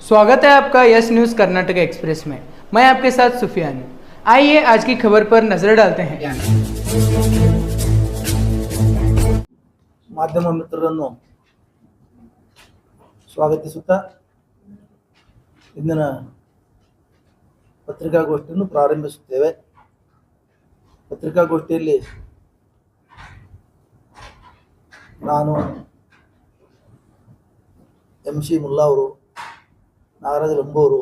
स्वागत है आपका यस न्यूज़ कर्नाटक एक्सप्रेस में। मैं आपके साथ सुफियान हूँ। आइए आज की खबर पर नजर डालते हैं। ಮಾಧ್ಯಮ ಮಿತ್ರರನ್ನು ಸ್ವಾಗತಿಸುತ್ತಾ ಇಂದಿನ ಪತ್ರಿಕಾಗೋಷ್ಠಿಯನ್ನು ಪ್ರಾರಂಭಿಸುತ್ತೇವೆ. ಪತ್ರಿಕಾಗೋಷ್ಠಿಯಲ್ಲಿ ನಾನು MC ಮುಲ್ಲಾ ಅವರು, ನಾಗರಾಜ ಲಂಬೋ ಅವರು,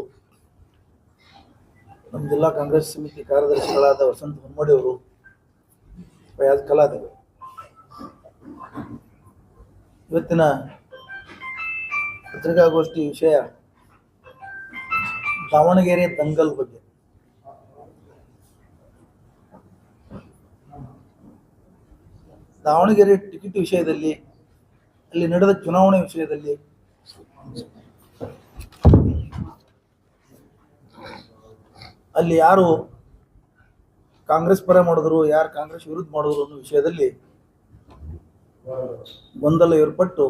ನಮ್ಮ ಜಿಲ್ಲಾ ಕಾಂಗ್ರೆಸ್ ಸಮಿತಿ ಕಾರ್ಯದರ್ಶಿಗಳಾದ ವಸಂತ ಹೊನ್ನಮಡಿ ಅವರು, ಫಯಾಜ್ ಕಲಾದವರು. ಇವತ್ತಿನ ಪತ್ರಿಕಾಗೋಷ್ಠಿ ವಿಷಯ ದಾವಣಗೆರೆ ದಂಗಲ್ ಬಗ್ಗೆ. ದಾವಣಗೆರೆ ಟಿಕೆಟ್ ವಿಷಯದಲ್ಲಿ, ಅಲ್ಲಿ ನಡೆದ ಚುನಾವಣೆ ವಿಷಯದಲ್ಲಿ ಅಲ್ಲಿ ಯಾರು ಕಾಂಗ್ರೆಸ್ ಪರ ಮಾಡಿದ್ರು, ಯಾರು ಕಾಂಗ್ರೆಸ್ ವಿರುದ್ಧ ಮಾಡಿದ್ರು ಅನ್ನೋ ವಿಷಯದಲ್ಲಿ ಗೊಂದಲ ಏರ್ಪಟ್ಟು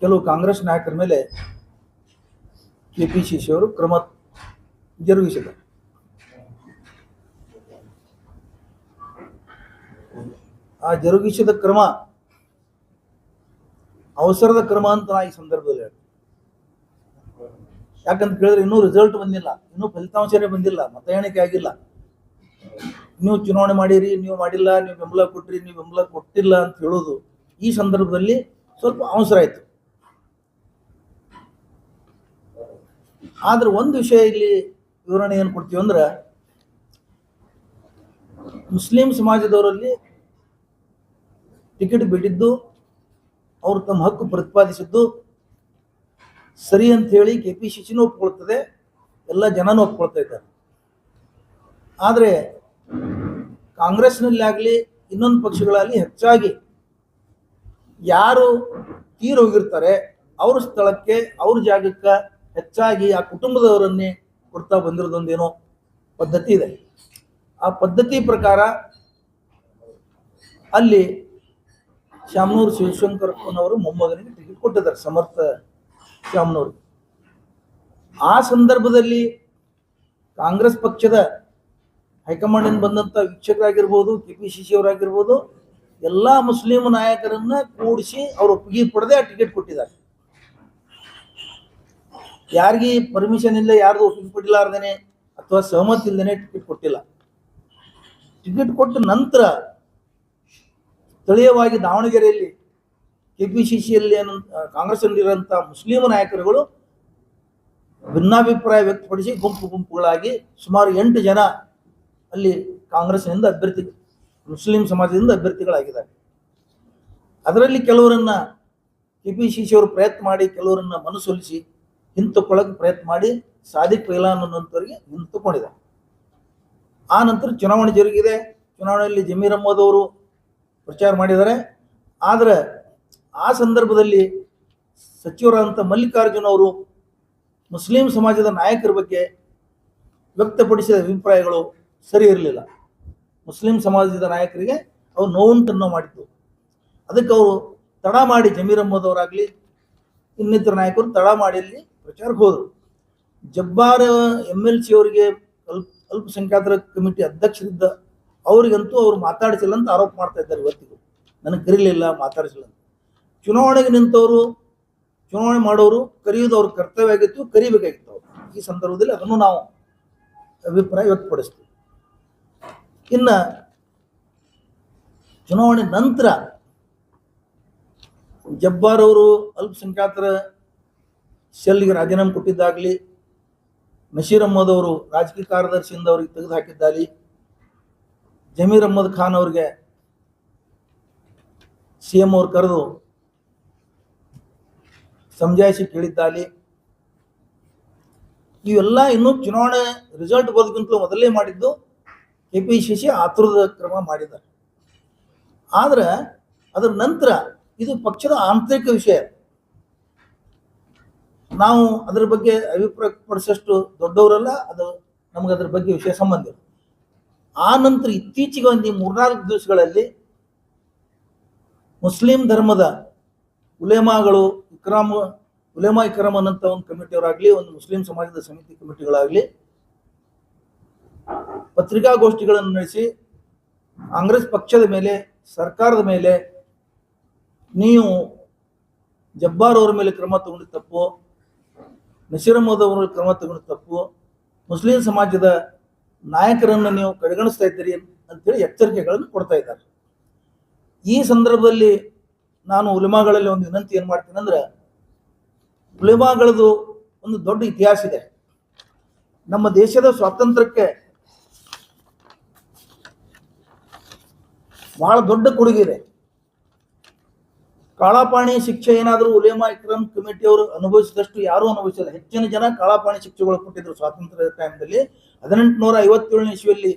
ಕೆಲವು ಕಾಂಗ್ರೆಸ್ ನಾಯಕರ ಮೇಲೆ KPCC ಅವರು ಕ್ರಮ ಜರುಗಿಸಿದ್ದಾರೆ. ಆ ಜರುಗಿಸಿದ ಕ್ರಮ ಅವಸರದ ಕ್ರಮ ಅಂತ ನಾ ಈ ಸಂದರ್ಭದಲ್ಲಿ ಹೇಳ್ತೀನಿ. ಯಾಕಂತ ಕೇಳಿದ್ರೆ ಇನ್ನೂ ರಿಸಲ್ಟ್ ಬಂದಿಲ್ಲ, ಇನ್ನೂ ಫಲಿತಾಂಶನೇ ಬಂದಿಲ್ಲ, ಮತ ಎಣಿಕೆ ಆಗಿಲ್ಲ. ನೀವು ಚುನಾವಣೆ ಮಾಡಿರಿ, ನೀವು ಮಾಡಿಲ್ಲ, ನೀವು ಬೆಂಬಲ ಕೊಟ್ರಿ, ನೀವು ಬೆಂಬಲ ಕೊಟ್ಟಿಲ್ಲ ಅಂತ ಹೇಳೋದು ಈ ಸಂದರ್ಭದಲ್ಲಿ ಸ್ವಲ್ಪ ಅವಸರ ಆಯಿತು. ಆದ್ರೆ ಒಂದು ವಿಷಯ ಇಲ್ಲಿ ವಿವರಣೆ ಏನು ಕೊಡ್ತೀವಿ ಅಂದ್ರೆ, ಮುಸ್ಲಿಂ ಸಮಾಜದವರಲ್ಲಿ ಟಿಕೆಟ್ ಬಿಟ್ಟಿದ್ದು, ಅವರು ತಮ್ಮ ಹಕ್ಕು ಪ್ರತಿಪಾದಿಸಿದ್ದು ಸರಿ ಅಂತ ಹೇಳಿ KPCCನೂ ಒಪ್ಕೊಳ್ತದೆ, ಎಲ್ಲ ಜನನೂ ಒಪ್ಕೊಳ್ತಾ ಇದ್ದಾರೆ. ಆದರೆ ಕಾಂಗ್ರೆಸ್ನಲ್ಲಿ ಆಗಲಿ ಇನ್ನೊಂದು ಪಕ್ಷಗಳಲ್ಲಿ ಹೆಚ್ಚಾಗಿ ಯಾರು ತೀರ್ ಹೋಗಿರ್ತಾರೆ ಅವ್ರ ಸ್ಥಳಕ್ಕೆ, ಅವ್ರ ಜಾಗಕ್ಕೆ ಹೆಚ್ಚಾಗಿ ಆ ಕುಟುಂಬದವರನ್ನೇ ಕೊಡ್ತಾ ಬಂದಿರೋದೊಂದೇನೋ ಪದ್ಧತಿ ಇದೆ. ಆ ಪದ್ಧತಿ ಪ್ರಕಾರ ಅಲ್ಲಿ ಶಾಮನೂರು ಶಿವಶಂಕರಪ್ಪನವರು ಮೊಮ್ಮಗನಿಗೆ ಟಿಕೆಟ್ ಕೊಟ್ಟಿದ್ದಾರೆ, ಸಮರ್ಥ ಶಾಮನೂರು. ಆ ಸಂದರ್ಭದಲ್ಲಿ ಕಾಂಗ್ರೆಸ್ ಪಕ್ಷದ ಹೈಕಮಾಂಡಿಂದ ಬಂದಂಥ ವೀಕ್ಷಕರಾಗಿರ್ಬೋದು, KPCC ಅವರಾಗಿರ್ಬೋದು, ಎಲ್ಲ ಮುಸ್ಲಿಂ ನಾಯಕರನ್ನ ಕೂಡಿಸಿ ಅವರು ಒಪ್ಪಿಗೆ ಪಡೆದೇ ಆ ಟಿಕೆಟ್ ಕೊಟ್ಟಿದ್ದಾರೆ. ಯಾರಿಗೆ ಪರ್ಮಿಷನ್ ಇಲ್ಲ, ಯಾರ್ದು ಒಪ್ಪಿಗೆ ಪಡಿಲಾರ್ದೇನೆ ಅಥವಾ ಸಹಮತಿ ಇಲ್ಲದೇನೆ ಟಿಕೆಟ್ ಕೊಟ್ಟಿಲ್ಲ. ಟಿಕೆಟ್ ಕೊಟ್ಟ ನಂತರ ಸ್ಥಳೀಯವಾಗಿ ದಾವಣಗೆರೆಯಲ್ಲಿ KPCCಯಲ್ಲಿ ಕಾಂಗ್ರೆಸ್ನಲ್ಲಿರುವಂಥ ಮುಸ್ಲಿಂ ನಾಯಕರುಗಳು ಭಿನ್ನಾಭಿಪ್ರಾಯ ವ್ಯಕ್ತಪಡಿಸಿ ಗುಂಪುಗಳಾಗಿ ಸುಮಾರು 8 ಜನ ಅಲ್ಲಿ ಕಾಂಗ್ರೆಸ್ನಿಂದ ಅಭ್ಯರ್ಥಿ, ಮುಸ್ಲಿಂ ಸಮಾಜದಿಂದ ಅಭ್ಯರ್ಥಿಗಳಾಗಿದ್ದಾರೆ. ಅದರಲ್ಲಿ ಕೆಲವರನ್ನ KPCC ಅವರು ಪ್ರಯತ್ನ ಮಾಡಿ ಕೆಲವರನ್ನ ಮನಸೊಲಿಸಿ ಹಿಂತುಕೊಳ್ಳಕ್ಕೆ ಪ್ರಯತ್ನ ಮಾಡಿ ಸಾದಿಕ್ ಪೈಲಾನ್ ಅನ್ನೋಂಥವ್ರಿಗೆ ಹಿಂತುಕೊಂಡಿದ್ದಾರೆ. ಆ ನಂತರ ಚುನಾವಣೆ ಜರುಗಿದೆ. ಚುನಾವಣೆಯಲ್ಲಿ ಜಮೀರ್ ಅಹ್ಮದ್ ಅವರು ಪ್ರಚಾರ ಮಾಡಿದ್ದಾರೆ. ಆದರೆ ಆ ಸಂದರ್ಭದಲ್ಲಿ ಸಚಿವರಾದಂಥ ಮಲ್ಲಿಕಾರ್ಜುನ್ ಅವರು ಮುಸ್ಲಿಂ ಸಮಾಜದ ನಾಯಕರ ಬಗ್ಗೆ ವ್ಯಕ್ತಪಡಿಸಿದ ಅಭಿಪ್ರಾಯಗಳು ಸರಿ ಇರಲಿಲ್ಲ. ಮುಸ್ಲಿಂ ಸಮಾಜದ ನಾಯಕರಿಗೆ ಅವ್ರು ನೋವುಂಟನ್ನು ಮಾಡಿದ್ದು. ಅದಕ್ಕೆ ಅವರು ತಡ ಮಾಡಿ, ಜಮೀರ್ ಅಹ್ಮದ್ ಅವರಾಗಲಿ ಇನ್ನಿತರ ನಾಯಕರು ತಡ ಮಾಡಿ ಅಲ್ಲಿ ಪ್ರಚಾರಕ್ಕೆ ಹೋದರು. ಜಬ್ಬಾರ್ MLC ಅವರಿಗೆ ಅಲ್ಪಸಂಖ್ಯಾತರ ಕಮಿಟಿ ಅಧ್ಯಕ್ಷರಿದ್ದ ಅವರಿಗಂತೂ ಅವ್ರು ಮಾತಾಡಿಸಿಲ್ಲ ಅಂತ ಆರೋಪ ಮಾಡ್ತಾ ಇದ್ದಾರೆ. ಇವತ್ತಿಗೂ ನನಗೆ ಕರೀಲಿಲ್ಲ, ಮಾತಾಡಿಸಿಲ್ಲ ಅಂತ. ಚುನಾವಣೆಗೆ ನಿಂತವರು, ಚುನಾವಣೆ ಮಾಡೋರು ಕರೆಯುವುದು ಅವ್ರ ಕರ್ತವ್ಯ ಆಗಿತ್ತು, ಕರಿಬೇಕಾಗಿತ್ತು ಅವರು. ಈ ಸಂದರ್ಭದಲ್ಲಿ ಅದನ್ನು ನಾವು ಅಭಿಪ್ರಾಯ ವ್ಯಕ್ತಪಡಿಸ್ತೀವಿ. ಇನ್ನು ಚುನಾವಣೆ ನಂತರ ಜಬ್ಬಾರ್ ಅವರು ಅಲ್ಪಸಂಖ್ಯಾತರ ಸೆಲ್ಗೆ ರಾಜೀನಾಮೆ ಕೊಟ್ಟಿದ್ದಾಗಲಿ, ನಶೀರ್ ಅಹ್ಮದ್ ಅವರು ರಾಜಕೀಯ ಕಾರ್ಯದರ್ಶಿಯಿಂದ ಅವ್ರಿಗೆ ತೆಗೆದು ಹಾಕಿದ್ದಾಗಲಿ, ಜಮೀರ್ ಅಹ್ಮದ್ ಖಾನ್ ಅವ್ರಿಗೆ CM ಅವ್ರು ಕರೆದು ಸಮಜಾಯಿಸಿ ಕೇಳಿದ್ದಾಗಲಿ, ಇವೆಲ್ಲ ಇನ್ನೂ ಚುನಾವಣೆ ರಿಸಲ್ಟ್ ಬರೋದಕ್ಕಿಂತಲೂ ಮೊದಲೇ ಮಾಡಿದ್ದು KPCC ಆತುರದ ಕ್ರಮ ಮಾಡಿದ್ದಾರೆ. ಆದರೆ ಅದರ ನಂತರ ಇದು ಪಕ್ಷದ ಆಂತರಿಕ ವಿಷಯ. ನಾವು ಅದರ ಬಗ್ಗೆ ಅಭಿಪ್ರಾಯ ಪಡಿಸೋಷ್ಟು ದೊಡ್ಡವರಲ್ಲ, ಅದು ನಮಗೆ ಅದ್ರ ಬಗ್ಗೆ ವಿಷಯ ಸಂಬಂಧ ಇಲ್ಲ. ಆ ನಂತರ ಇತ್ತೀಚೆಗೆ ಒಂದು 3-4 ದಿವಸಗಳಲ್ಲಿ ಮುಸ್ಲಿಂ ಧರ್ಮದ ಉಲೇಮಾಗಳು, ಇಕ್ರಾಮ್ ಉಲೇಮಾ ಇಕ್ರಾಮ್ ಅನ್ನಂತ ಒಂದು ಕಮಿಟಿಯವರಾಗ್ಲಿ, ಒಂದು ಮುಸ್ಲಿಂ ಸಮಾಜದ ಸಮಿತಿ ಕಮಿಟಿಗಳಾಗ್ಲಿ ಪತ್ರಿಕಾಗೋಷ್ಠಿಗಳನ್ನು ನಡೆಸಿ ಕಾಂಗ್ರೆಸ್ ಪಕ್ಷದ ಮೇಲೆ, ಸರ್ಕಾರದ ಮೇಲೆ ನೀವು ಜಬ್ಬಾರ್ ಅವರ ಮೇಲೆ ಕ್ರಮ ತಗೊಂಡಿದ್ದು ತಪ್ಪು, ನಸೀರ್ ಅಹಮದ್ ಅವರ ಕ್ರಮ ತಗೊಂಡಿದ್ದು ತಪ್ಪು, ಮುಸ್ಲಿಂ ಸಮಾಜದ ನಾಯಕರನ್ನು ನೀವು ಕಡೆಗಣಿಸ್ತಾ ಇದ್ದೀರಿ ಅಂತೇಳಿ ಎಚ್ಚರಿಕೆಗಳನ್ನು ಕೊಡ್ತಾ ಇದ್ದಾರೆ. ಈ ಸಂದರ್ಭದಲ್ಲಿ ನಾನು ಉಲೇಮಾಗಳಲ್ಲಿ ಒಂದು ವಿನಂತಿ ಏನು ಮಾಡ್ತೀನಿ ಅಂದ್ರೆ, ಉಲೇಮಾಗಳದು ಒಂದು ದೊಡ್ಡ ಇತಿಹಾಸ ಇದೆ. ನಮ್ಮ ದೇಶದ ಸ್ವಾತಂತ್ರ್ಯಕ್ಕೆ ಬಹಳ ದೊಡ್ಡ ಕೊಡುಗೆ ಇದೆ. ಕಾಳಾಪಾಣಿ ಶಿಕ್ಷೆ ಏನಾದರೂ ಉಲೇಮಾ ಇಕ್ರಾಮ್ ಕಮಿಟಿಯವರು ಅನುಭವಿಸಿದಷ್ಟು ಯಾರೂ ಅನುಭವಿಸಿಲ್ಲ. ಹೆಚ್ಚಿನ ಜನ ಕಾಳಾಪಾಣಿ ಶಿಕ್ಷೆಗಳು ಕೊಟ್ಟಿದ್ರು ಸ್ವಾತಂತ್ರ್ಯದ ಟೈಮ್ದಲ್ಲಿ. 1857 ಇಸ್ವಿಯಲ್ಲಿ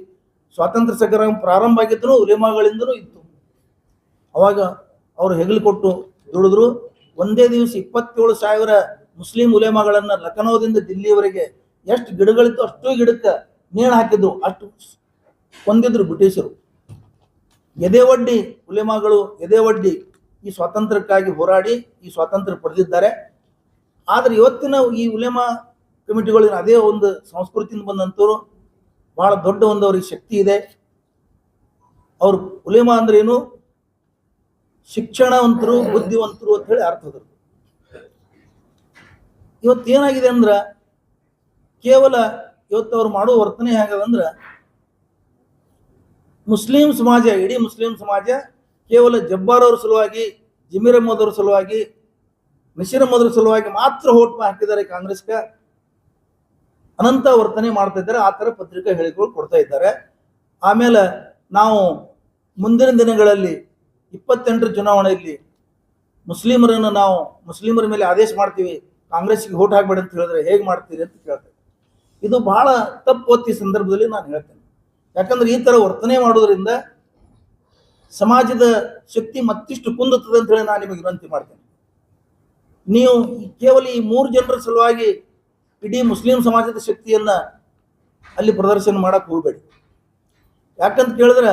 ಸ್ವಾತಂತ್ರ್ಯ ಸಂಗ್ರಾಮ ಪ್ರಾರಂಭ ಆಗಿದ್ರು ಉಲೇಮಾಗಳಿಂದನೂ ಇತ್ತು. ಅವಾಗ ಅವರು ಹೆಗಲು ಕೊಟ್ಟು ದುಡಿದ್ರು. ಒಂದೇ ದಿವಸ 27,000 ಮುಸ್ಲಿಂ ಉಲೇಮಾಗಳನ್ನ ಲಖನೌದಿಂದ ದಿಲ್ಲಿಯವರೆಗೆ ಎಷ್ಟು ಗಿಡಗಳಿತ್ತು ಅಷ್ಟು ಗಿಡಕ್ಕೆ ನೇಣು ಹಾಕಿದ್ರು, ಅಷ್ಟು ಕೊಂದಿದ್ರು ಬ್ರಿಟಿಷರು. ಎದೆ ಒಡ್ಡಿ ಉಲೇಮಾಗಳು ಎದೆ ಒಡ್ಡಿ ಈ ಸ್ವಾತಂತ್ರ್ಯಕ್ಕಾಗಿ ಹೋರಾಡಿ ಈ ಸ್ವಾತಂತ್ರ್ಯ ಪಡೆದಿದ್ದಾರೆ. ಆದರೆ ಇವತ್ತಿನ ಈ ಉಲೇಮಾ ಕಮಿಟಿಗಳಿನ ಅದೇ ಒಂದು ಸಂಸ್ಕೃತಿಯಿಂದ ಬಂದಂಥವ್ರು, ಬಹಳ ದೊಡ್ಡ ಒಂದು ಅವ್ರಿಗೆ ಶಕ್ತಿ ಇದೆ. ಅವರು ಉಲೇಮಾ ಅಂದ್ರೆ ಏನು, ಶಿಕ್ಷಣವಂತರು, ಬುದ್ಧಿವಂತರು ಅಂತ ಹೇಳಿ ಅರ್ಥದರು. ಇವತ್ತೇನಾಗಿದೆ ಅಂದ್ರೆ, ಕೇವಲ ಇವತ್ತು ಅವ್ರು ಮಾಡುವ ವರ್ತನೆ ಹೇಗದಂದ್ರೆ, ಮುಸ್ಲಿಂ ಸಮಾಜ, ಇಡೀ ಮುಸ್ಲಿಂ ಸಮಾಜ ಕೇವಲ ಜಬ್ಬಾರ್ ಅವ್ರ ಸಲುವಾಗಿ, ಜಮೀರ್ ಅಹಮದ್ ಅವ್ರ ಸಲುವಾಗಿ, ನಸೀರ್ ಅಹಮದ್ ಅವ್ರ ಸಲುವಾಗಿ ಮಾತ್ರ ಹೋಟ್ ಹಾಕಿದ್ದಾರೆ ಕಾಂಗ್ರೆಸ್ಗೆ, ಅನಂತ ವರ್ತನೆ ಮಾಡ್ತಾ ಇದ್ದಾರೆ. ಆ ಥರ ಪತ್ರಿಕಾ ಹೇಳಿಕೆಗಳು ಕೊಡ್ತಾ ಇದ್ದಾರೆ. ಆಮೇಲೆ ನಾವು ಮುಂದಿನ ದಿನಗಳಲ್ಲಿ 28ರ ಚುನಾವಣೆಯಲ್ಲಿ ಮುಸ್ಲಿಮರನ್ನು ನಾವು ಮುಸ್ಲಿಮರ ಮೇಲೆ ಆದೇಶ ಮಾಡ್ತೀವಿ, ಕಾಂಗ್ರೆಸ್ಗೆ ಹೋಟ್ ಹಾಕ್ಬೇಡಿ ಅಂತ ಹೇಳಿದ್ರೆ ಹೇಗೆ ಮಾಡ್ತೀರಿ ಅಂತ ಕೇಳ್ತೇವೆ. ಇದು ಬಹಳ ತಪ್ಪು ಹೊತ್ತಿ ಸಂದರ್ಭದಲ್ಲಿ ನಾನು ಹೇಳ್ತೇನೆ. ಯಾಕಂದ್ರೆ ಈ ಥರ ವರ್ತನೆ ಮಾಡೋದ್ರಿಂದ ಸಮಾಜದ ಶಕ್ತಿ ಮತ್ತಿಷ್ಟು ಕುಂದುತ್ತದೆ ಅಂತ ಹೇಳಿ ನಾನು ನಿಮಗೆ ವಿನಂತಿ ಮಾಡ್ತೇನೆ. ನೀವು ಕೇವಲ ಈ 3 ಜನರ ಸಲುವಾಗಿ ಇಡೀ ಮುಸ್ಲಿಂ ಸಮಾಜದ ಶಕ್ತಿಯನ್ನ ಅಲ್ಲಿ ಪ್ರದರ್ಶನ ಮಾಡಕ್ ಹೋಗಬೇಡಿ. ಯಾಕಂತ ಕೇಳಿದ್ರೆ,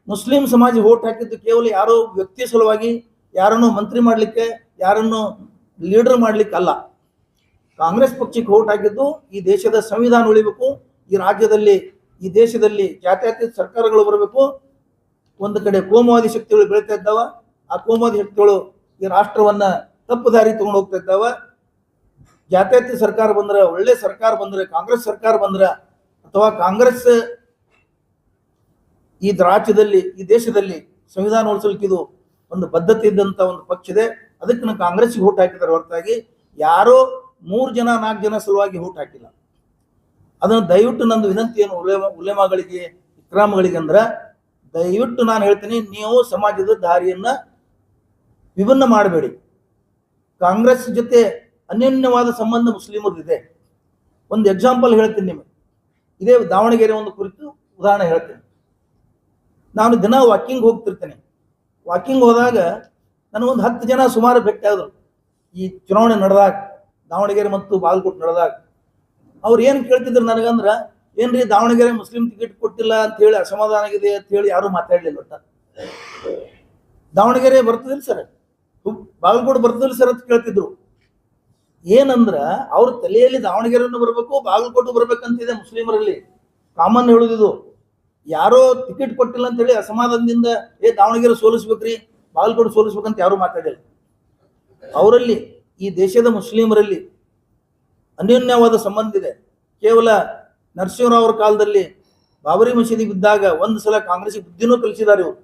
ಮುಸ್ಲಿಂ ಸಮಾಜ ವೋಟ್ ಹಾಕಿದ್ದು ಕೇವಲ ಯಾರೋ ವ್ಯಕ್ತಿ ಸಲುವಾಗಿ, ಯಾರನ್ನು ಮಂತ್ರಿ ಮಾಡಲಿಕ್ಕೆ, ಯಾರನ್ನು ಲೀಡರ್ ಮಾಡ್ಲಿಕ್ಕೆ ಅಲ್ಲ. ಕಾಂಗ್ರೆಸ್ ಪಕ್ಷಕ್ಕೆ ವೋಟ್ ಹಾಕಿದ್ದು ಈ ದೇಶದ ಸಂವಿಧಾನ ಉಳಿಬೇಕು, ಈ ರಾಜ್ಯದಲ್ಲಿ, ಈ ದೇಶದಲ್ಲಿ ಜಾತ್ಯತೀತ ಸರ್ಕಾರಗಳು ಬರಬೇಕು. ಒಂದು ಕಡೆ ಕೋಮುವಾದಿ ಶಕ್ತಿಗಳು ಬೆಳೀತಾ ಇದ್ದಾವ, ಆ ಕೋಮುವಾದಿ ಶಕ್ತಿಗಳು ಈ ರಾಷ್ಟ್ರವನ್ನ ತಪ್ಪು ದಾರಿ ತಗೊಂಡು ಹೋಗ್ತಾ ಇದ್ದಾವ. ಜಾತ್ಯತೀತ ಸರ್ಕಾರ ಬಂದ್ರೆ, ಒಳ್ಳೆ ಸರ್ಕಾರ ಬಂದ್ರೆ, ಕಾಂಗ್ರೆಸ್ ಸರ್ಕಾರ ಬಂದ್ರೆ, ಅಥವಾ ಕಾಂಗ್ರೆಸ್ ಈ ರಾಜ್ಯದಲ್ಲಿ, ಈ ದೇಶದಲ್ಲಿ ಸಂವಿಧಾನ ಉಳಿಸಲಿಕ್ಕೆ ಇದು ಒಂದು ಬದ್ಧತೆ ಇದ್ದಂತ ಒಂದು ಪಕ್ಷ ಇದೆ. ಅದಕ್ಕೆ ನಾವು ಕಾಂಗ್ರೆಸ್ಗೆ ವೋಟ್ ಹಾಕಿದ್ದಾರೆ ಹೊರತಾಗಿ ಯಾರೋ 3 ಜನ 4 ಜನ ಸಲುವಾಗಿ ವೋಟ್ ಹಾಕಿಲ್ಲ. ಅದನ್ನು ದಯವಿಟ್ಟು ನಂದು ವಿನಂತಿ ಏನು ಉಲೇಮಾಗಳಿಗೆ, ಇಕ್ರಾಮ್ಗಳಿಗೆ ಅಂದ್ರೆ, ದಯವಿಟ್ಟು ನಾನು ಹೇಳ್ತೀನಿ, ನೀವು ಸಮಾಜದ ದಾರಿಯನ್ನ ವಿಭಿನ್ನ ಮಾಡಬೇಡಿ. ಕಾಂಗ್ರೆಸ್ ಜೊತೆ ಅನ್ಯೋನ್ಯವಾದ ಸಂಬಂಧ ಮುಸ್ಲಿಮರದಿದೆ. ಒಂದು ಎಕ್ಸಾಂಪಲ್ ಹೇಳ್ತೀನಿ ನಿಮಗೆ. ಇದೇ ದಾವಣಗೆರೆ ಒಂದು ಕುರಿತು ಉದಾಹರಣೆ ಹೇಳ್ತೀನಿ. ನಾನು ದಿನ ವಾಕಿಂಗ್ ಹೋಗ್ತಿರ್ತೇನೆ. ವಾಕಿಂಗ್ ಹೋದಾಗ ನನಗೊಂದು 10 ಜನ ಸುಮಾರು ಭೇಟಿ ಆದರು. ಈ ಚುನಾವಣೆ ನಡೆದಾಗ, ದಾವಣಗೆರೆ ಮತ್ತು ಬಾಗಲಕೋಟೆ ನಡೆದಾಗ ಅವ್ರು ಏನು ಕೇಳ್ತಿದ್ರು ನನಗಂದ್ರೆ, ಏನ್ರಿ ದಾವಣಗೆರೆ ಮುಸ್ಲಿಂ ಟಿಕೆಟ್ ಕೊಟ್ಟಿಲ್ಲ ಅಂತ ಹೇಳಿ ಅಸಮಾಧಾನ ಆಗಿದೆ ಅಂತ ಹೇಳಿ ಯಾರು ಮಾತಾಡ್ಲಿಲ್ಲ. ಒಟ್ಟ ದಾವಣಗೆರೆ ಬರ್ತದಿಲ್ಲ ಸರ್, ಬಾಗಲಕೋಟೆ ಬರ್ತದಿಲ್ಲ ಸರ್ ಅಂತ ಕೇಳ್ತಿದ್ರು. ಏನಂದ್ರ ಅವ್ರ ತಲೆಯಲ್ಲಿ ದಾವಣಗೆರೆಯನ್ನು ಬರಬೇಕು, ಬಾಗಲಕೋಟೆ ಬರ್ಬೇಕಂತಿದೆ ಮುಸ್ಲಿಮರಲ್ಲಿ. ಕಾಮನ್ ಹೇಳುದಿದು. ಯಾರೋ ಟಿಕೆಟ್ ಕೊಟ್ಟಿಲ್ಲ ಅಂತ ಹೇಳಿ ಅಸಮಾಧಾನದಿಂದ ದಾವಣಗೆರೆ ಸೋಲಿಸ್ಬೇಕ್ರಿ, ಬಾಗಲಕೋಟೆ ಸೋಲಿಸ್ಬೇಕಂತ ಯಾರು ಮಾತಾಡಿಲ್ಲ. ಅವರಲ್ಲಿ, ಈ ದೇಶದ ಮುಸ್ಲಿಮರಲ್ಲಿ ಅನ್ಯೋನ್ಯವಾದ ಸಂಬಂಧ ಇದೆ. ಕೇವಲ ನರಸಿಂಹರಾವ್ ಅವರ ಕಾಲದಲ್ಲಿ ಬಾಬರಿ ಮಸೀದಿ ಬಿದ್ದಾಗ ಒಂದು ಸಲ ಕಾಂಗ್ರೆಸ್ಗೆ ಬುದ್ಧಿನೂ ಕಲಿಸಿದ್ದಾರೆ ಇವರು.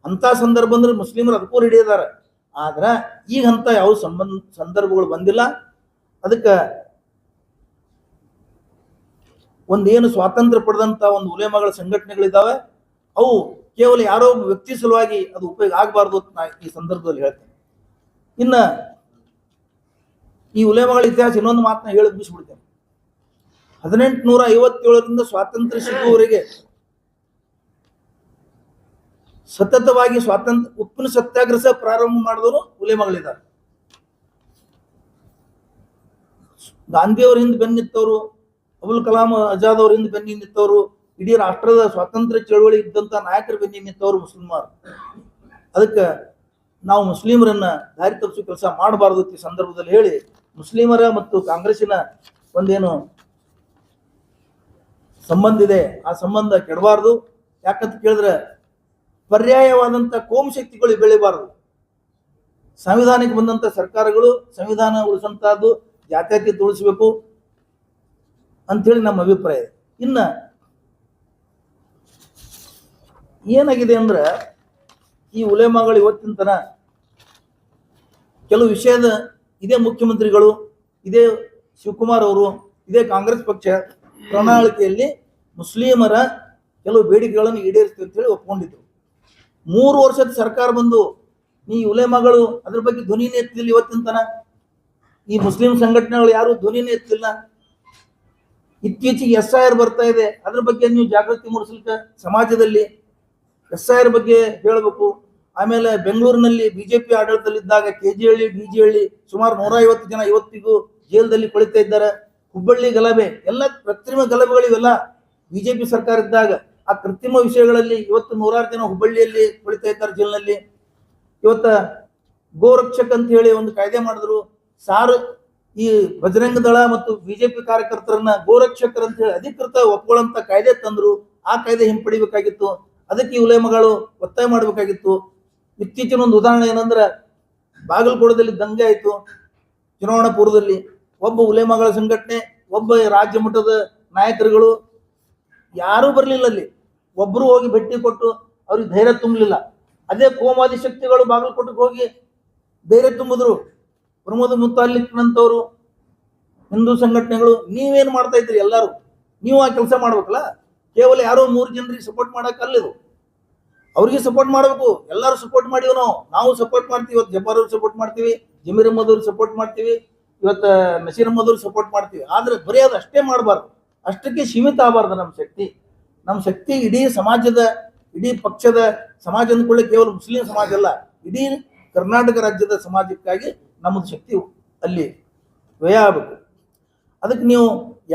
ಅಂತ ಸಂದರ್ಭ ಅಂದ್ರೆ ಮುಸ್ಲಿಮರು ಅದಕ್ಕೂ ರೆಡಿ ಇದ್ದಾರೆ. ಆದ್ರೆ ಈಗ ಅಂತ ಯಾವ ಸಂದರ್ಭಗಳು ಬಂದಿಲ್ಲ. ಅದಕ್ಕೆ ಒಂದೇನು ಸ್ವಾತಂತ್ರ್ಯ ಪಡೆದಂತ ಒಂದು ಉಲೇಮಾಗಳ ಸಂಘಟನೆಗಳಿದ್ದಾವೆ, ಅವು ಕೇವಲ ಯಾರೋ ವ್ಯಕ್ತಿ ಸಲುವಾಗಿ ಅದು ಉಪಯೋಗ ಆಗಬಾರ್ದು ಅಂತ ನಾ ಈ ಸಂದರ್ಭದಲ್ಲಿ ಹೇಳ್ತೇನೆ. ಇನ್ನ ಈ ಉಲೇಮಾಗಳ ಇತಿಹಾಸ ಇನ್ನೊಂದು ಮಾತನ್ನ ಹೇಳಿ ಮುಗಿಸ್ಬಿಡ್ತೇನೆ. 1857ರಿಂದ ಸ್ವಾತಂತ್ರ್ಯ ಸಿಗುವವರೆಗೆ ಸತತವಾಗಿ ಉಪ್ಪಿನ ಸತ್ಯಾಗ್ರಹ ಪ್ರಾರಂಭ ಮಾಡಿದವರು ಉಲೇಮಾಗಳಿದ್ದಾರೆ. ಗಾಂಧಿಯವ್ರ ಹಿಂದೆ ಬೆನ್ನಿತ್ತವರು, ಅಬುಲ್ ಕಲಾಂ ಆಜಾದ್ ಅವ್ರ ಹಿಂದೆ ಬೆನ್ನಿ ನಿಂತವರು, ಇಡೀ ರಾಷ್ಟ್ರದ ಸ್ವಾತಂತ್ರ್ಯ ಚಳವಳಿ ಇದ್ದಂತ ನಾಯಕರ ಬೆನ್ನಿ ನಿಂತವರು ಮುಸ್ಲಿಮರು. ಅದಕ್ಕೆ ನಾವು ಮುಸ್ಲಿಮರನ್ನ ದಾರಿ ತಪ್ಪಿಸೋ ಕೆಲಸ ಮಾಡಬಾರದು ಈ ಸಂದರ್ಭದಲ್ಲಿ ಹೇಳಿ, ಮುಸ್ಲಿಮರ ಮತ್ತು ಕಾಂಗ್ರೆಸ್ಸಿನ ಒಂದೇನು ಸಂಬಂಧ ಇದೆ ಆ ಸಂಬಂಧ ಕೆಡಬಾರದು. ಯಾಕಂತ ಕೇಳಿದ್ರೆ ಪರ್ಯಾಯವಾದಂಥ ಕೋಮು ಶಕ್ತಿಗಳು ಬೆಳಿಬಾರದು. ಸಂವಿಧಾನಕ್ಕೆ ಬಂದಂಥ ಸರ್ಕಾರಗಳು ಸಂವಿಧಾನ ಉಳಿಸಂತಹದ್ದು, ಜಾತ್ಯತೀತ ಉಳಿಸಬೇಕು ಅಂಥೇಳಿ ನಮ್ಮ ಅಭಿಪ್ರಾಯ. ಇನ್ನ ಏನಾಗಿದೆ ಅಂದ್ರೆ ಈ ಉಲೇಮಾಗಳು ಇವತ್ತಿನ ತನ ಕೆಲವು ವಿಷಯದ ಇದೇ ಮುಖ್ಯಮಂತ್ರಿಗಳು, ಇದೇ ಶಿವಕುಮಾರ್ ಅವರು, ಇದೇ ಕಾಂಗ್ರೆಸ್ ಪಕ್ಷ ಪ್ರಣಾಳಿಕೆಯಲ್ಲಿ ಮುಸ್ಲಿಮರ ಕೆಲವು ಬೇಡಿಕೆಗಳನ್ನು ಈಡೇರಿಸ್ತೀವಿ ಅಂತ ಹೇಳಿ ಒಪ್ಕೊಂಡಿದ್ರು. 3 ವರ್ಷದ ಸರ್ಕಾರ ಬಂದು ಈ ಉಲೇಮಾಗಳು ಅದ್ರ ಬಗ್ಗೆ ಧ್ವನಿನೇ ಎತ್ತಿಲ್ಲ. ಇವತ್ತಿನ ತನ ಈ ಮುಸ್ಲಿಂ ಸಂಘಟನೆಗಳು ಯಾರು ಧ್ವನಿನೇ ಎತ್ತಿಲ್ಲ. ಇತ್ತೀಚೆಗೆ SIR ಬರ್ತಾ ಇದೆ, ಅದ್ರ ಬಗ್ಗೆ ನೀವು ಜಾಗೃತಿ ಮೂಡಿಸ್ಲಿಕ್ಕೆ ಸಮಾಜದಲ್ಲಿ SIR ಬಗ್ಗೆ ಹೇಳಬೇಕು. ಆಮೇಲೆ ಬೆಂಗಳೂರಿನಲ್ಲಿ ಬಿಜೆಪಿ ಆಡಳಿತದಲ್ಲಿದ್ದಾಗ KG ಹಳ್ಳಿ DG ಹಳ್ಳಿ ಸುಮಾರು 150 ಜನ ಇವತ್ತಿಗೂ ಜೈಲದಲ್ಲಿ ಕೊಳಿತಾ ಇದ್ದಾರೆ. ಹುಬ್ಬಳ್ಳಿ ಗಲಭೆ ಎಲ್ಲ ಕೃತ್ರಿಮ ಗಲಭೆಗಳು, ಇವೆಲ್ಲ ಬಿಜೆಪಿ ಸರ್ಕಾರ ಇದ್ದಾಗ ಆ ಕೃತ್ರಿಮ ವಿಷಯಗಳಲ್ಲಿ ಇವತ್ತು 106 ಜನ ಹುಬ್ಬಳ್ಳಿಯಲ್ಲಿ ಕೊಳಿತಾ ಇದ್ದಾರೆ ಜೈಲಿನಲ್ಲಿ. ಇವತ್ತ ಗೋರಕ್ಷಕ್ ಅಂತ ಹೇಳಿ ಒಂದು ಕಾಯ್ದೆ ಮಾಡಿದ್ರು. ಈ ಬಜರಂಗ ದಳ ಮತ್ತು ಬಿಜೆಪಿ ಕಾರ್ಯಕರ್ತರನ್ನ ಗೋರಕ್ಷಕರು ಅಂತ ಹೇಳಿ ಅಧಿಕೃತ ಒಪ್ಕೊಳ್ಳುವಂತ ಕಾಯ್ದೆ ತಂದ್ರು. ಆ ಕಾಯ್ದೆ ಹಿಂಪಡಿಬೇಕಾಗಿತ್ತು. ಅದಕ್ಕೆ ಈ ಉಲೇಮಗಳು ಒತ್ತಾಯ ಮಾಡಬೇಕಾಗಿತ್ತು. ಇತ್ತೀಚಿನ ಒಂದು ಉದಾಹರಣೆ ಏನಂದ್ರೆ ಬಾಗಲಕೋಟದಲ್ಲಿ ದಂಗೆ ಆಯಿತು ಚುನಾವಣಾ ಪೂರ್ವದಲ್ಲಿ. ಒಬ್ಬ ಉಲೇಮಗಳ ಸಂಘಟನೆ, ಒಬ್ಬ ರಾಜ್ಯ ಮಟ್ಟದ ನಾಯಕರುಗಳು ಯಾರೂ ಬರಲಿಲ್ಲ. ಅಲ್ಲಿ ಒಬ್ಬರು ಹೋಗಿ ಭೇಟಿ ಕೊಟ್ಟು ಅವ್ರಿಗೆ ಧೈರ್ಯ ತುಂಬಲಿಲ್ಲ. ಅದೇ ಕೋಮವಾದಿ ಶಕ್ತಿಗಳು ಬಾಗಲಕೋಟೆಗೆ ಹೋಗಿ ಧೈರ್ಯ ತುಂಬಿದ್ರು. ಪ್ರಮೋದ್ ಮುತಾಲಿಕ್ನಂತವರು ಹಿಂದೂ ಸಂಘಟನೆಗಳು, ನೀವೇನು ಮಾಡ್ತಾ ಇದ್ರಿ? ಎಲ್ಲರೂ ನೀವು ಆ ಕೆಲಸ ಮಾಡ್ಬೇಕಲ್ಲ. ಕೇವಲ ಯಾರೋ 3 ಜನರಿಗೆ ಸಪೋರ್ಟ್ ಮಾಡಕ್ಕೆ ಅಲ್ಲಿದು, ಅವ್ರಿಗೆ ಸಪೋರ್ಟ್ ಮಾಡಬೇಕು. ಎಲ್ಲರೂ ಸಪೋರ್ಟ್ ಮಾಡಿವಿ, ನಾವು ಸಪೋರ್ಟ್ ಮಾಡ್ತೀವಿ. ಇವತ್ತು ಜಬ್ಬಾರ್ ಅವ್ರಿಗೆ ಸಪೋರ್ಟ್ ಮಾಡ್ತೀವಿ, ಜಮೀರ್ ಅಹ್ಮದ್ ಅವ್ರಿಗೆ ಸಪೋರ್ಟ್ ಮಾಡ್ತೀವಿ, ಇವತ್ತು ನಸೀರ್ ಅಹ್ಮದ್ ಅವ್ರಿಗೆ ಸಪೋರ್ಟ್ ಮಾಡ್ತೀವಿ. ಆದ್ರೆ ಬರೀ ಅದು ಅಷ್ಟೇ ಮಾಡಬಾರ್ದು, ಅಷ್ಟಕ್ಕೆ ಸೀಮಿತ ಆಗಬಾರ್ದು. ನಮ್ಮ ಶಕ್ತಿ ಇಡೀ ಸಮಾಜದ, ಇಡೀ ಪಕ್ಷದ ಸಮಾಜ ಅಂದ್ಕೊಳ್ಳಿ, ಕೇವಲ ಮುಸ್ಲಿಂ ಸಮಾಜ ಅಲ್ಲ, ಇಡೀ ಕರ್ನಾಟಕ ರಾಜ್ಯದ ಸಮಾಜಕ್ಕಾಗಿ ನಮ್ಮದು ಶಕ್ತಿ ಅಲ್ಲಿ ವ್ಯಯ ಆಗಬೇಕು. ಅದಕ್ಕೆ ನೀವು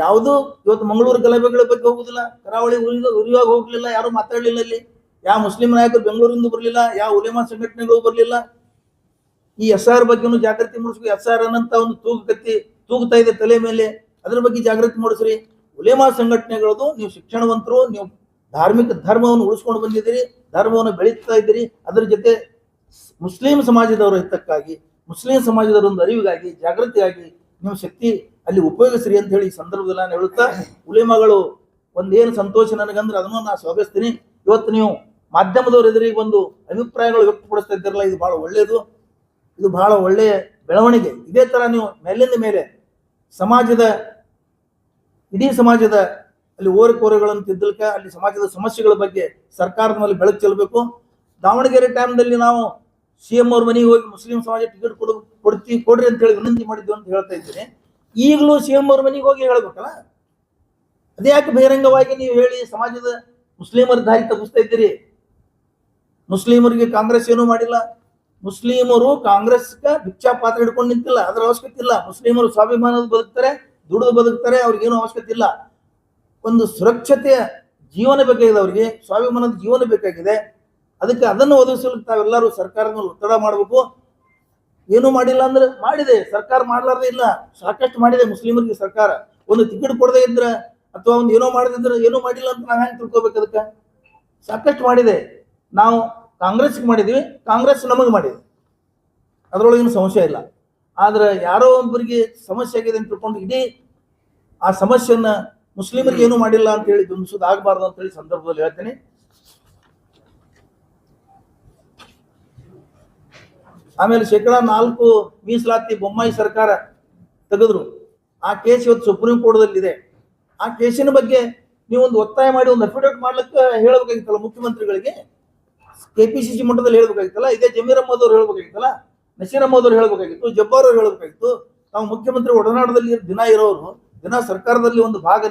ಯಾವುದು ಇವತ್ತು ಮಂಗಳೂರು ಗಲಭೆಗಳ ಬಗ್ಗೆ ಹೋಗುದಿಲ್ಲ, ಕರಾವಳಿ ಉರಿಯುವಾಗ ಹೋಗ್ಲಿಲ್ಲ, ಯಾರು ಮಾತಾಡಲಿಲ್ಲ. ಅಲ್ಲಿ ಯಾವ ಮುಸ್ಲಿಂ ನಾಯಕರು ಬೆಂಗಳೂರಿಂದ ಬರಲಿಲ್ಲ, ಯಾವ ಉಲೇಮಾ ಸಂಘಟನೆಗಳು ಬರಲಿಲ್ಲ. ಈ SIR ಬಗ್ಗೆನೂ ಜಾಗೃತಿ ಮೂಡಿಸ್ಬೇಕು. SIR ಅನ್ನಂತ ಒಂದು ತೂಗುತ್ತಾ ಇದೆ ತಲೆ ಮೇಲೆ, ಅದ್ರ ಬಗ್ಗೆ ಜಾಗೃತಿ ಮೂಡಿಸ್ರಿ. ಉಲೇಮಾ ಸಂಘಟನೆಗಳದು, ನೀವು ಶಿಕ್ಷಣವಂತರು, ನೀವು ಧಾರ್ಮಿಕ ಧರ್ಮವನ್ನು ಉಳಿಸ್ಕೊಂಡು ಬಂದಿದ್ದೀರಿ, ಧರ್ಮವನ್ನು ಬೆಳೀತಾ ಇದ್ದೀರಿ. ಅದರ ಜೊತೆ ಮುಸ್ಲಿಂ ಸಮಾಜದವರ ಹಿತಕ್ಕಾಗಿ, ಮುಸ್ಲಿಂ ಸಮಾಜದವರ ಒಂದು ಅರಿವಿಗಾಗಿ, ಜಾಗೃತಿಯಾಗಿ ನೀವು ಶಕ್ತಿ ಅಲ್ಲಿ ಉಪಯೋಗಿಸ್ರಿ ಅಂತ ಹೇಳಿ ಈ ಸಂದರ್ಭದಲ್ಲಿ ನಾನು ಹೇಳುತ್ತಾ, ಉಲೇಮಾಗಳು ಒಂದೇನು ಸಂತೋಷ ನನಗಂದ್ರೆ ಅದನ್ನು ನಾನು ಸ್ವಾಗತಿಸ್ತೀನಿ. ಇವತ್ತು ನೀವು ಮಾಧ್ಯಮದವ್ರ ಎದುರಿಗೆ ಒಂದು ಅಭಿಪ್ರಾಯಗಳು ವ್ಯಕ್ತಪಡಿಸ್ತಾ ಇದ್ದಾರಲ್ಲ, ಇದು ಬಹಳ ಒಳ್ಳೆಯದು, ಇದು ಬಹಳ ಒಳ್ಳೆಯ ಬೆಳವಣಿಗೆ. ಇದೇ ತರ ನೀವು ಮೇಲಿಂದ ಮೇಲೆ ಸಮಾಜದ, ಇಡೀ ಸಮಾಜದ ಅಲ್ಲಿ ಓರೆಕೋರೆಗಳನ್ನು ತಿದ್ದಲ್ಕ, ಅಲ್ಲಿ ಸಮಾಜದ ಸಮಸ್ಯೆಗಳ ಬಗ್ಗೆ ಸರ್ಕಾರದ ಮೇಲೆ ಬೆಳಕು ಚೆಲ್ಲಬೇಕು. ದಾವಣಗೆರೆ ಟೈಮ್ದಲ್ಲಿ ನಾವು CM ಅವ್ರ ಮನೆಗೆ ಹೋಗಿ ಮುಸ್ಲಿಂ ಸಮಾಜ ಟಿಕೆಟ್ ಕೊಡ್ರಿ ಅಂತ ಹೇಳಿ ವಿನಂತಿ ಮಾಡಿದ್ವಿ ಅಂತ ಹೇಳ್ತಾ ಇದ್ದೀನಿ. ಈಗಲೂ CM ಅವ್ರ ಮನೆಗೆ ಹೋಗಿ ಹೇಳ್ಬೇಕಲ್ಲ, ಅದೇ ಯಾಕೆ ಬಹಿರಂಗವಾಗಿ ನೀವು ಹೇಳಿ ಸಮಾಜದ ಮುಸ್ಲಿಮರ ದಾರಿ ತಪ್ಪಿಸ್ತಾ ಇದ್ದೀರಿ? ಮುಸ್ಲಿಮರಿಗೆ ಕಾಂಗ್ರೆಸ್ ಏನೂ ಮಾಡಿಲ್ಲ. ಮುಸ್ಲಿಮರು ಕಾಂಗ್ರೆಸ್ಗೆ ಭಿಕ್ಷಾ ಪಾತ್ರ ಹಿಡ್ಕೊಂಡು ನಿಂತಿಲ್ಲ, ಅದರ ಅವಶ್ಯಕತೆ ಇಲ್ಲ. ಮುಸ್ಲಿಮರು ಸ್ವಾಭಿಮಾನದ ಬದುಕ್ತಾರೆ, ದುಡಿದು ಬದುಕ್ತಾರೆ, ಅವ್ರಿಗೇನು ಅವಶ್ಯಕತೆ ಇಲ್ಲ. ಒಂದು ಸುರಕ್ಷತೆಯ ಜೀವನ ಬೇಕಾಗಿದೆ, ಅವರಿಗೆ ಸ್ವಾಭಿಮಾನದ ಜೀವನ ಬೇಕಾಗಿದೆ. ಅದಕ್ಕೆ ಅದನ್ನು ಒದಗಿಸಲು ತಾವೆಲ್ಲರೂ ಸರ್ಕಾರದ ಮೇಲೆ ಒತ್ತಡ ಮಾಡಬೇಕು. ಏನೂ ಮಾಡಿಲ್ಲ ಅಂದ್ರೆ ಮಾಡಿದೆ ಸರ್ಕಾರ, ಮಾಡಲಾರ್ದೇ ಇಲ್ಲ, ಸಾಕಷ್ಟು ಮಾಡಿದೆ ಮುಸ್ಲಿಮರಿಗೆ ಸರ್ಕಾರ. ಒಂದು ಟಿಕೆಟ್ ಕೊಡದೇ ಇದ್ರೆ ಅಥವಾ ಒಂದು ಏನೋ ಮಾಡದಿದ್ರೆ ಏನೂ ಮಾಡಿಲ್ಲ ಅಂತ ನಾವು ಹೆಂಗೆ ತಿಳ್ಕೊಬೇಕು? ಅದಕ್ಕೆ ಸಾಕಷ್ಟು ಮಾಡಿದೆ. ನಾವು ಕಾಂಗ್ರೆಸ್ಗೆ ಮಾಡಿದ್ವಿ, ಕಾಂಗ್ರೆಸ್ ನಮಗೆ ಮಾಡಿದೆ, ಅದರೊಳಗಿನ ಸಂಶಯ ಇಲ್ಲ. ಆದ್ರೆ ಯಾರೋ ಒಬ್ಬರಿಗೆ ಸಮಸ್ಯೆ ಆಗಿದೆ ಅಂತ ತಿಳ್ಕೊಂಡು ಇಡೀ ಆ ಸಮಸ್ಯೆಯನ್ನ ಮುಸ್ಲಿಮರಿಗೆ ಏನೂ ಮಾಡಿಲ್ಲ ಅಂತ ಹೇಳಿ ಬಿಂಬಿಸೋದು ಆಗಬಾರ್ದು ಅಂತ ಹೇಳಿ ಸಂದರ್ಭದಲ್ಲಿ ಹೇಳ್ತೀನಿ. ಆಮೇಲೆ 4% ಮೀಸಲಾತಿ ಬೊಮ್ಮಾಯಿ ಸರ್ಕಾರ ತೆಗೆದ್ರು. ಆ ಕೇಸ್ ಇವತ್ತು ಸುಪ್ರೀಂ ಕೋರ್ಟ್ದಲ್ಲಿದೆ. ಆ ಕೇಸಿನ ಬಗ್ಗೆ ನೀವು ಒಂದು ಒತ್ತಾಯ ಮಾಡಿ ಒಂದು ಅಫಿಡೇವಿಟ್ ಮಾಡ್ಲಿಕ್ಕೆ ಹೇಳಬೇಕಾಗಿತ್ತಲ್ಲ ಮುಖ್ಯಮಂತ್ರಿಗಳಿಗೆ, KPCC ಮಟ್ಟದಲ್ಲಿ ಹೇಳ್ಬೇಕಾಗಿತ್ತಲ್ಲ, ಇದೇ ಜಮೀರ್ ಅಹ್ಮದ್ ಅವ್ರು ಹೇಳ್ಬೇಕಾಗಿತ್ತಲ್ಲ, ನಸೀರ್ ಅಹ್ಮದ್ ಅವ್ರು ಹೇಳ್ಬೇಕಾಗಿತ್ತು, ಜಬ್ಬಾರ್ ಅವ್ರು ಹೇಳ್ಬೇಕಾಗಿತ್ತು. ತಾವು ಮುಖ್ಯಮಂತ್ರಿ ಒಡನಾಟದಲ್ಲಿ ದಿನ ಇರೋರು, ದಿನ ಸರ್ಕಾರದಲ್ಲಿ ಒಂದು ಭಾಗ,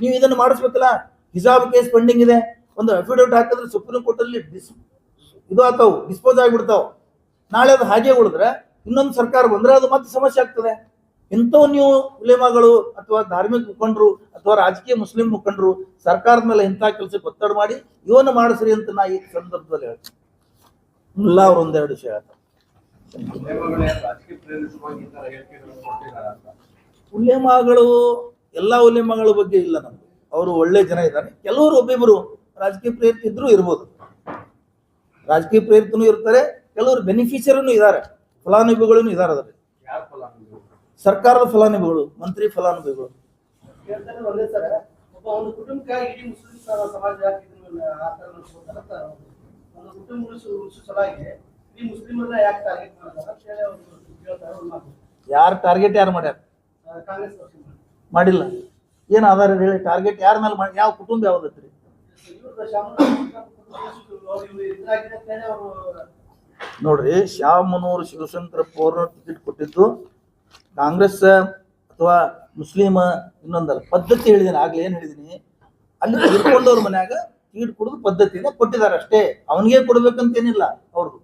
ನೀವು ಇದನ್ನು ಮಾಡಿಸ್ಬೇಕಲ್ಲ. ಹಿಜಾಬ್ ಕೇಸ್ ಪೆಂಡಿಂಗ್ ಇದೆ, ಒಂದು ಅಫಿಡೇವಿಟ್ ಹಾಕಿದ್ರೆ ಸುಪ್ರೀಂ ಕೋರ್ಟ್ ಅಲ್ಲಿ ಇದು ಆಗ್ತಾವು, ಡಿಸ್ಪೋಸ್ ಆಗಿಬಿಡ್ತಾವ. ನಾಳೆ ಅದು ಹಾಗೆ ಉಳಿದ್ರೆ ಇನ್ನೊಂದು ಸರ್ಕಾರ ಬಂದ್ರೆ ಅದು ಮತ್ತೆ ಸಮಸ್ಯೆ ಆಗ್ತದೆ. ಇಂಥವು ನೀವು ಉಲೇಮಾಗಳು ಅಥವಾ ಧಾರ್ಮಿಕ ಮುಖಂಡರು ಅಥವಾ ರಾಜಕೀಯ ಮುಸ್ಲಿಂ ಮುಖಂಡರು ಸರ್ಕಾರದ ಮೇಲೆ ಇಂಥ ಕೆಲಸಕ್ಕೆ ಒತ್ತಡ ಮಾಡಿ ಇವನ್ನ ಮಾಡಿಸ್ರಿ ಅಂತ ನಾ ಈ ಸಂದರ್ಭದಲ್ಲಿ ಹೇಳ್ತೀನಿ. ಮುಲ್ಲಾ ಅವ್ರು 1-2 ವಿಷಯ ಹೇಳ್ತಾರೆ. ಉಲೇಮಾಗಳು ಎಲ್ಲಾ ಉಲೇಮಾಗಳ ಬಗ್ಗೆ ಇಲ್ಲ ನಮ್ಗೆ. ಅವರು ಒಳ್ಳೆ ಜನ ಇದ್ದಾರೆ. ಕೆಲವರು ಒಬ್ಬಿಬ್ಬರು ರಾಜಕೀಯ ಪ್ರೇರಿತ ಇದ್ರೂ ಇರ್ಬೋದು, ರಾಜಕೀಯ ಪ್ರೇರಿತನೂ ಇರ್ತಾರೆ, ಕೆಲವರು ಬೆನಿಫಿಷರಿನೂ ಇದ್ದಾರೆ, ಫಲಾನುಭವಿಗಳೂ ಇದ್ದಾರೆ. ಅದರಲ್ಲಿ ಸರ್ಕಾರದ ಫಲಾನುಭವಿಗಳು, ಮಂತ್ರಿ ಫಲಾನುಭವಿಗಳು. ಒಂದು ಕುಟುಂಬಕ್ಕೆ ಇಡೀ ಮುಸ್ಲಿಂ ಸಮಾಜ ಒಂದು ಕುಟುಂಬ ಸಲುವಾಗಿ ಇಡೀ ಮುಸ್ಲಿಮರನ್ನ ಯಾಕೆ ಟಾರ್ಗೆಟ್ ಮಾಡ್ತಾರೆ? ಯಾರು ಟಾರ್ಗೆಟ್ ಯಾರು ಮಾಡ್ಯಾರ? ಕಾಂಗ್ರೆಸ್ ಮಾಡಿಲ್ಲ. ಏನ್ ಆಧಾರ ಹೇಳಿ? ಟಾರ್ಗೆಟ್ ಯಾರ ಮೇಲೆ ಮಾಡಿ? ಯಾವ ಕುಟುಂಬ ಯಾವ್ದತ್ರಿ? ನೋಡ್ರಿ, ಶಾಮನೂರು ಶಿವಶಂಕರಪ್ಪ ಅವ್ರನ್ನ ಟಿಕೆಟ್ ಕೊಟ್ಟಿದ್ದು ಕಾಂಗ್ರೆಸ್ ಅಥವಾ ಮುಸ್ಲಿಂ ಇನ್ನೊಂದಲ್ಲ, ಪದ್ಧತಿ ಹೇಳಿದೀನಿ. ಆಗ್ಲೇ ಏನ್ ಹೇಳಿದೀನಿ, ಅಲ್ಲಿ ತಿಳ್ಕೊಂಡವ್ರ ಮನ್ಯಾಗ ಟಿಕೆಟ್ ಕೊಡೋದು ಪದ್ಧತಿಯಿಂದ ಕೊಟ್ಟಿದ್ದಾರೆ ಅಷ್ಟೇ. ಅವನಿಗೆ ಕೊಡ್ಬೇಕಂತ ಏನಿಲ್ಲ ಅವ್ರದ್ದು.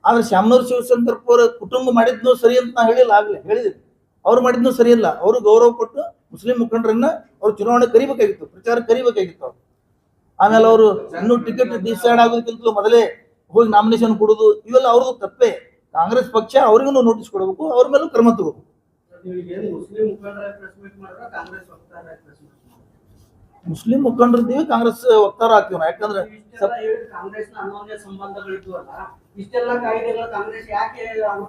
ಆದ್ರೆ ಶಾಮನೂರು ಶಿವಶಂಕರಪ್ಪ ಅವರ ಕುಟುಂಬ ಮಾಡಿದ್ನು ಸರಿ ಅಂತ ನಾ ಹೇಳಿಲ್ಲ, ಆಗ್ಲೇ ಹೇಳಿದೀನಿ. ಅವ್ರು ಮಾಡಿದ್ನು ಸರಿ ಇಲ್ಲ. ಅವರು ಗೌರವ ಕೊಟ್ಟು ಮುಸ್ಲಿಂ ಮುಖಂಡರನ್ನ ಅವ್ರು ಚುನಾವಣೆ ಕರಿಬೇಕಾಗಿತ್ತು, ಪ್ರಚಾರ ಕರಿಬೇಕಾಗಿತ್ತು ಅವ್ರು. ಆಮೇಲೆ ಅವರು ಇನ್ನೂ ಟಿಕೆಟ್ ಡಿಸೈಡ್ ಆಗೋದಕ್ಕಿಂತಲೂ ಮೊದಲೇ ಹೋಗಿ ನಾಮಿನೇಷನ್ ಕೊಡೋದು, ಇವೆಲ್ಲ ಅವ್ರದ್ದು ತಪ್ಪೇ. ಕಾಂಗ್ರೆಸ್ ಪಕ್ಷ ಅವ್ರಿಗೂ ನೋಟಿಸ್ ಕೊಡಬೇಕು, ಅವ್ರ ಮೇಲೂ ಕ್ರಮ ತಗೋಬೇಕು. ಮುಸ್ಲಿಂ ಮುಖಂಡರಿದ್ದೀವಿ, ಕಾಂಗ್ರೆಸ್ ವಕ್ತಾರ ಹಾಕ್ತೀವಿ ನಾವು. ಯಾಕಂದ್ರೆ ಕಾಂಗ್ರೆಸ್ ಅನ್ಯೋನ್ಯ ಸಂಬಂಧಗಳಿದ್ವಲ್ಲ, ಇಷ್ಟೆಲ್ಲ ಕಾಯ್ದೆಗಳು ಕಾಂಗ್ರೆಸ್ ಯಾಕೆ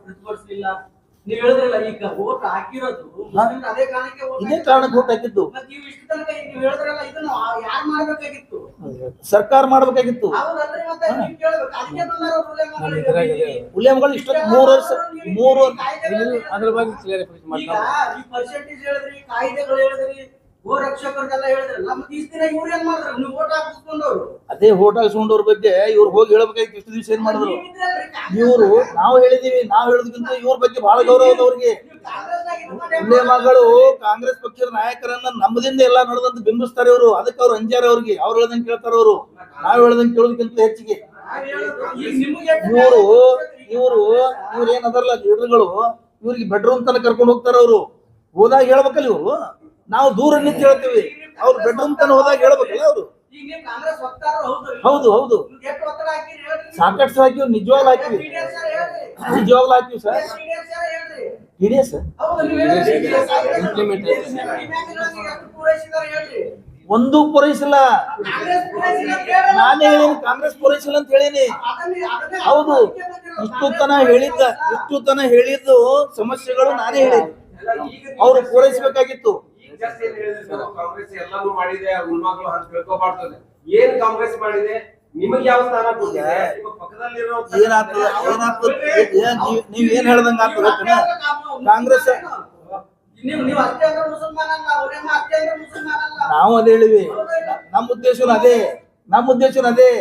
ಪ್ರತಿಭಟಿಸಲಿಲ್ಲ? ನೀವ್ ಹೇಳಿದ್ರಲ್ಲ, ಈಗ ವೋಟ್ ಹಾಕಿರೋದು ಅದೇ ಕಾರಣಕ್ಕೆ, ಇದೇ ಕಾರಣಕ್ಕೆ ವೋಟ್ ಹಾಕಿದ್ದು. ನೀವು ಇಷ್ಟ ತನಕ ನೀವು ಹೇಳಿದ್ರಲ್ಲ, ಇದನ್ನು ಯಾರು ಮಾಡ್ಬೇಕಾಗಿತ್ತು? ಸರ್ಕಾರ ಮಾಡ್ಬೇಕಾಗಿತ್ತು. ಹೌದಲ್ರಿ, ಮತ್ತೆ ನೀವು ಕೇಳ್ಬೇಕು. ಅದಕ್ಕೆ ಬಂದಾರ ಉಲೇಮಗಳು ಇಷ್ಟೊತ್ತು 3 ವರ್ಷ ಅದ್ರ ಬಗ್ಗೆ ಈಗ ಈ ಪರ್ಸೆಂಟೇಜ್ ಹೇಳಿದ್ರಿ, ಕಾಯ್ದೆಗಳು ಹೇಳಿದ್ರಿ, ಗೋ ರಕ್ಷಕರಿಗೆಲ್ಲ ಹೇಳಿದ್ರಲ್ಲ, ಮತ್ತೆ ಇಷ್ಟ ದಿನ ಇವ್ರು ಏನ್ ಮಾಡಿದ್ರು? ನೀವು ವೋಟ್ ಹಾಕಿಸ್ಕೊಂಡವ್ರು. ಅದೇ ವೋಟ್ ಹಾಕಿಸ್ಕೊಂಡವ್ರ ಬಗ್ಗೆ ಇವ್ರು ಹೋಗಿ ಹೇಳ್ಬೇಕಾಗಿತ್ತು. ಇಷ್ಟು ದಿವಸ ಏನ್ ಮಾಡಿದ್ರು ಇವರು? ನಾವು ಹೇಳಿದೀವಿ, ನಾವು ಹೇಳೋದಕ್ಕಿಂತ ಇವ್ರ ಬಗ್ಗೆ ಬಹಳ ಗೌರವ ಅದ ಅವ್ರಿಗೆ. ಉಲೇಮಗಳು ಕಾಂಗ್ರೆಸ್ ಪಕ್ಷದ ನಾಯಕರನ್ನ ನಮ್ಮದಿಂದ ಎಲ್ಲಾ ನಡೆದಂತ ಬಿಂಬಿಸ್ತಾರೆ ಇವರು. ಅದಕ್ಕೆ ಅವ್ರು ಅಂಜಾರ ಅವ್ರಿಗೆ, ಅವ್ರು ಹೇಳ್ದಂಗೆ ಕೇಳ್ತಾರ ಅವರು. ನಾವ್ ಹೇಳ್ದಂಗೆ ಕೇಳೋದಕ್ಕಿಂತ ಹೆಚ್ಚಿಗೆ ಇವ್ರು ಏನದಲ್ಲ ಲೀಡರ್ಗಳು, ಇವ್ರಿಗೆ ಬೆಡ್ರೂಮ್ ತನಕ ಕರ್ಕೊಂಡು ಹೋಗ್ತಾರ ಅವರು. ಹೋದಾಗ ಹೇಳ್ಬೇಕಲ್ಲ ಇವ್ರು. ನಾವು ದೂರ ನಿಂತು ಹೇಳ್ತೀವಿ, ಅವ್ರು ಬೆಡ್ರೂಮ್ ತನಕ ಹೋದಾಗ ಹೇಳ್ಬೇಕಲ್ಲ ಅವರು. ಹೌದು ಹೌದು, ಸಾಕಷ್ಟು ಹಾಕಿವಿ, ನಿಜವಾಗ್ಲೂ ಹಾಕಿವಿ, ನಿಜವಾಗ್ಲೂ ಹಾಕಿವಿ ಸರ್. TDS ಒಂದು ಪೂರೈಸಿಲ್ಲ. ನಾನೇ ಹೇಳೀನಿ ಕಾಂಗ್ರೆಸ್ ಪೂರೈಸಿಲ್ಲ ಅಂತ ಹೇಳೀನಿ. ಹೌದು, ಇಷ್ಟು ತನ ಹೇಳಿದ್ದು ಸಮಸ್ಯೆಗಳು ನಾನೇ ಹೇಳೀನಿ, ಅವ್ರು ಪೂರೈಸಬೇಕಾಗಿತ್ತು. ಕಾಂಗ್ರೆಸ್ ಎಲ್ಲಾನು ಮಾಡಿದೆ, ಉಲ್ಮಾಗಳು ಅಂತ ತಿಳ್ಕೊಬಾರ್ದು. ಏನ್ ಕಾಂಗ್ರೆಸ್ ಮಾಡಿದೆ? ನಿಮಗೆ ಯಾವ ಸ್ಥಾನ ಕೊಟ್ಟಿದೆ? ನೀವ್ ಏನ್ ಹೇಳ್ದಂಗ ಆಗ್ತದ? ಕಾಂಗ್ರೆಸ್ ನಾವು ಅದೇ ಹೇಳಿವಿ. ನಮ್ಮ ಉದ್ದೇಶನು ಅದೇ, ನಮ್ಮ ಉದ್ದೇಶನು ಅದೇ.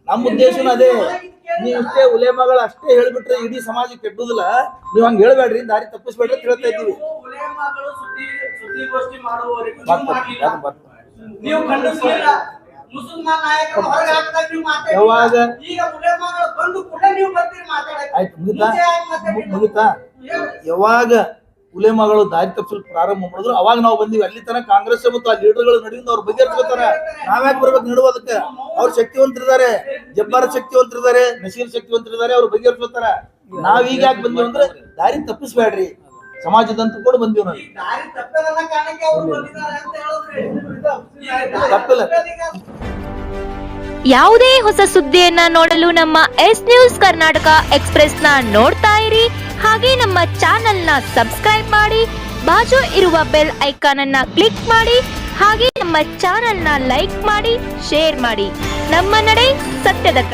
ನಮ್ಮ ಉದ್ದೇಶನು ಅದೇ. ನೀವ್ ಇಷ್ಟೇ ಉಲೇಮಗಳು ಅಷ್ಟೇ ಹೇಳ್ಬಿಟ್ರೆ ಇಡೀ ಸಮಾಜ ಕೆಟ್ಟುದಿಲ್ಲ. ನೀವ್ ಹಂಗ ಹೇಳ್ಬೇಡ್ರಿ, ದಾರಿ ತಪ್ಪಿಸ್ಬೇಡ್ರಿ ಅಂತ ಹೇಳ್ತಾ ಇದ್ದೀವಿ. ಯಾವಾಗ ಆಯ್ತು ಮುಗಿತಾ? ಯಾವಾಗ ಉಲೇಮಗಳು ದಾರಿ ತಪ್ಪಿಸಲು ಪ್ರಾರಂಭ ಮಾಡಿದ್ರು ಅವಾಗ ನಾವು ಬಂದಿವಿ. ಅಲ್ಲಿ ತನಕ ಕಾಂಗ್ರೆಸ್ ಮತ್ತು ಆ ಲೀಡರ್ಗಳು ನಡುವಿಂದ ಅವ್ರು ಬಗೆಹರಿಸ್ಕೊತಾರ. ನಾವ್ಯಾಕೆ ಬರ್ಬೇಕು ನಡುವುದಕ್ಕೆ? ಅವ್ರು ಶಕ್ತಿವಂತರಿದ್ದಾರೆ, ಜಬ್ಬಾರ್ ಶಕ್ತಿವಂತರಿದ್ದಾರೆ, ನಶೀರ್ ಶಕ್ತಿವಂತರಿದ್ದಾರೆ, ಅವ್ರು ಬಗೆಹರಿಸ್ಕೊತಾರ. ನಾವ್ ಈಗ ಯಾಕೆ ಬಂದಿವಿ ಅಂದ್ರೆ ದಾರಿ ತಪ್ಪಿಸ್ಬೇಡ್ರಿ, ಸಮಾಜದಂತ ಕೂಡ ಬಂದಿವಿ ನಾವು. ತಪ್ಪಿಲ್ಲ. ಯಾವುದೇ ಹೊಸ ಸುದ್ದಿಯನ್ನ ನೋಡಲು ನಮ್ಮ ಎಸ್ ನ್ಯೂಸ್ ಕರ್ನಾಟಕ ಎಕ್ಸ್ಪ್ರೆಸ್ ನ ನೋಡ್ತಾ ಇರಿ. ಹಾಗೆ ನಮ್ಮ ಚಾನೆಲ್ ನ ಸಬ್ಸ್ಕ್ರೈಬ್ ಮಾಡಿ, ಬಾಜು ಇರುವ ಬೆಲ್ ಐಕಾನ್ ಅನ್ನ ಕ್ಲಿಕ್ ಮಾಡಿ. ಹಾಗೆ ನಮ್ಮ ಚಾನೆಲ್ ನ ಲೈಕ್ ಮಾಡಿ, ಶೇರ್ ಮಾಡಿ. ನಮ್ಮ ನಡೆ ಸತ್ಯದ ಕಡೆ.